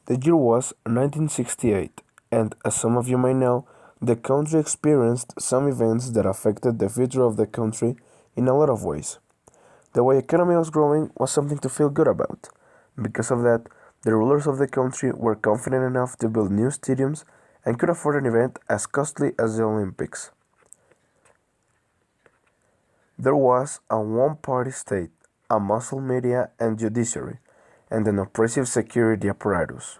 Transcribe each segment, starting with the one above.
The year was 1968, and as some of you may know, the country experienced some events that affected the future of the country in a lot of ways. The way economy was growing was something to feel good about. Because of that, the rulers of the country were confident enough to build new stadiums and could afford an event as costly as the Olympics. There was a one-party state, a muscle media and judiciary, and an oppressive security apparatus.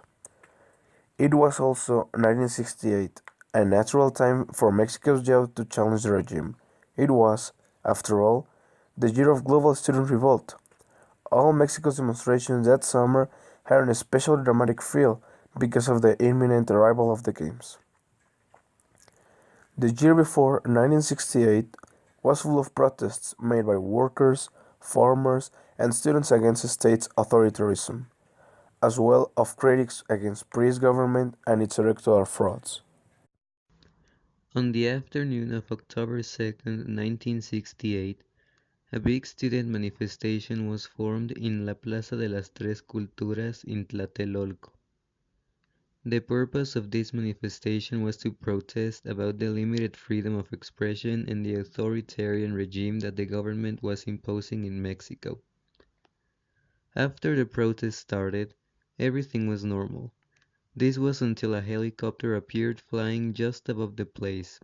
It was also 1968, a natural time for Mexico's youth to challenge the regime. It was, after all, the year of global student revolt. All Mexico's demonstrations that summer had an especially dramatic feel because of the imminent arrival of the games. The year before, 1968, was full of protests made by workers, farmers, and students against the state's authoritarianism, as well of critics against Pri's government and its electoral frauds. On the afternoon of October 2nd, 1968, a big student manifestation was formed in La Plaza de las Tres Culturas in Tlatelolco. The purpose of this manifestation was to protest about the limited freedom of expression and the authoritarian regime that the government was imposing in Mexico. After the protest started, everything was normal. This was until a helicopter appeared flying just above the place.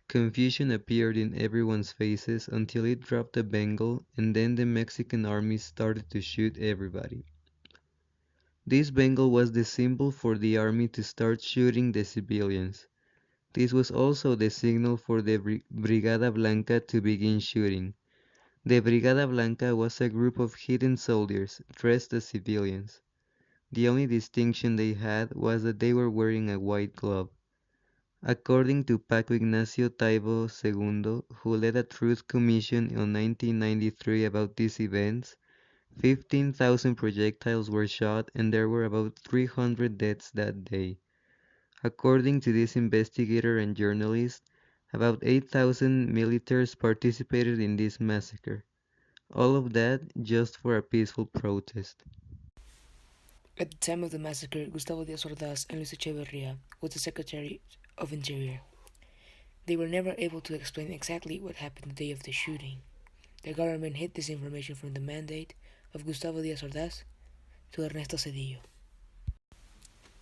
Confusion appeared in everyone's faces until it dropped a Bengal, and then the Mexican army started to shoot everybody. This Bengal was the symbol for the army to start shooting the civilians. This was also the signal for the Brigada Blanca to begin shooting. The Brigada Blanca was a group of hidden soldiers dressed as civilians. The only distinction they had was that they were wearing a white glove. According to Paco Ignacio Taibo II, who led a truth commission in 1993 about these events, 15,000 projectiles were shot and there were about 300 deaths that day. According to this investigator and journalist, about 8,000 militaries participated in this massacre. All of that just for a peaceful protest. At the time of the massacre, Gustavo Díaz Ordaz and Luis Echeverría was the Secretary of Interior. They were never able to explain exactly what happened the day of the shooting. The government hid this information from the mandate of Gustavo Díaz Ordaz to Ernesto Zedillo.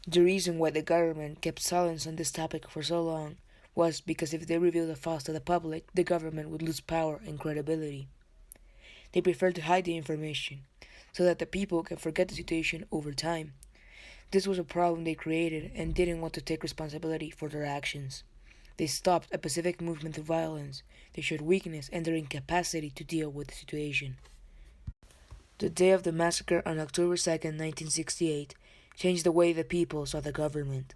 The reason why the government kept silence on this topic for so long was because if they revealed the facts to the public, the government would lose power and credibility. They preferred to hide the information so that the people can forget the situation over time. This was a problem they created and didn't want to take responsibility for their actions. They stopped a pacific movement of violence. They showed weakness and their incapacity to deal with the situation. The day of the massacre on October 2nd, 1968, changed the way the people saw the government.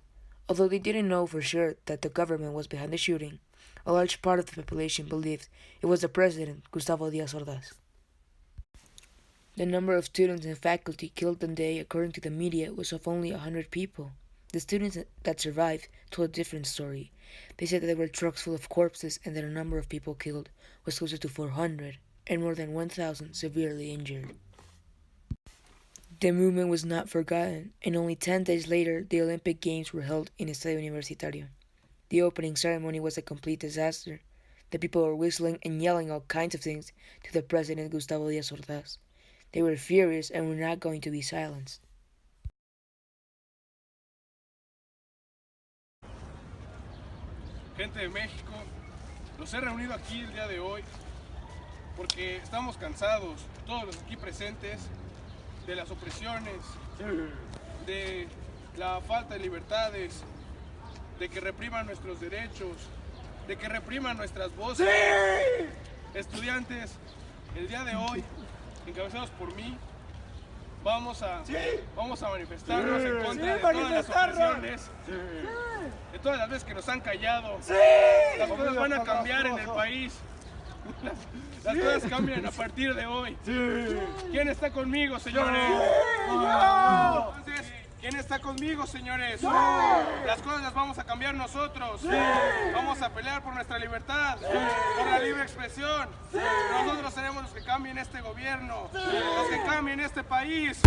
Although they didn't know for sure that the government was behind the shooting, a large part of the population believed it was the president, Gustavo Díaz Ordaz. The number of students and faculty killed that day, according to the media, was of only 100 people. The students that survived told a different story. They said that there were trucks full of corpses and that the number of people killed was closer to 400 and more than 1,000 severely injured. The movement was not forgotten, and only 10 days later, the Olympic Games were held in Estadio Universitario. The opening ceremony was a complete disaster. The people were whistling and yelling all kinds of things to the president Gustavo Díaz Ordaz. They were furious and were not going to be silenced. Gente de México, los he reunido aquí el día de hoy porque estamos cansados, todos los aquí presentes, de las opresiones, de la falta de libertades, de que repriman nuestros derechos, de que repriman nuestras voces. ¡Sí! Estudiantes, el día de hoy, encabezados por mí, vamos a manifestarnos en contra de todas las opresiones, de todas las veces que nos han callado. Las cosas van a cambiar en el país. Las cosas cambian a partir de hoy. ¿Quién está conmigo, señores? Entonces, ¿quién está conmigo, señores? Las cosas las vamos a cambiar nosotros. Vamos a pelear por nuestra libertad, por la libre expresión. Nosotros seremos los que cambien este gobierno, los que cambien este país.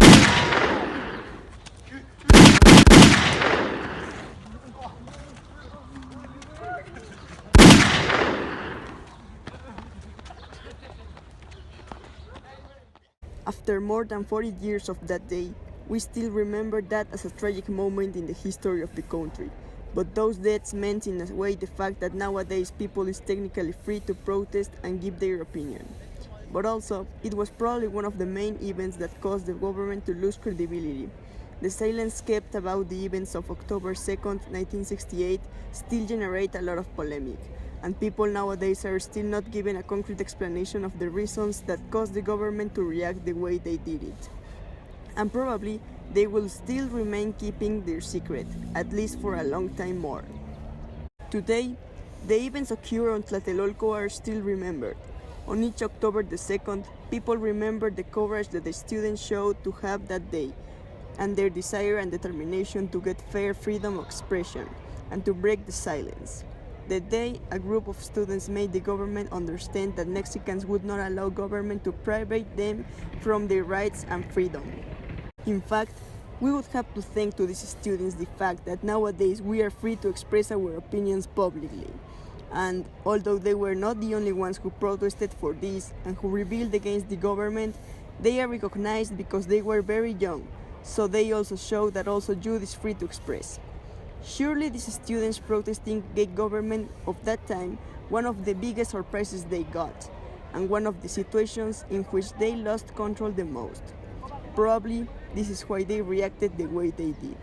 After more than 40 years of that day, we still remember that as a tragic moment in the history of the country. But those deaths meant in a way the fact that nowadays people is technically free to protest and give their opinion. But also, it was probably one of the main events that caused the government to lose credibility. The silence kept about the events of October 2nd, 1968 still generate a lot of polemic, and people nowadays are still not given a concrete explanation of the reasons that caused the government to react the way they did it. And probably they will still remain keeping their secret, at least for a long time more. Today, the events occurred on Tlatelolco are still remembered. On each October the 2nd, people remember the courage that the students showed to have that day, and their desire and determination to get fair freedom of expression, and to break the silence. That day, a group of students made the government understand that Mexicans would not allow government to private them from their rights and freedom. In fact, we would have to thank to these students the fact that nowadays we are free to express our opinions publicly. And although they were not the only ones who protested for this and who rebelled against the government, they are recognized because they were very young, so they also show that also youth is free to express. Surely these students protesting gave government of that time one of the biggest surprises they got, and one of the situations in which they lost control the most. Probably this is why they reacted the way they did.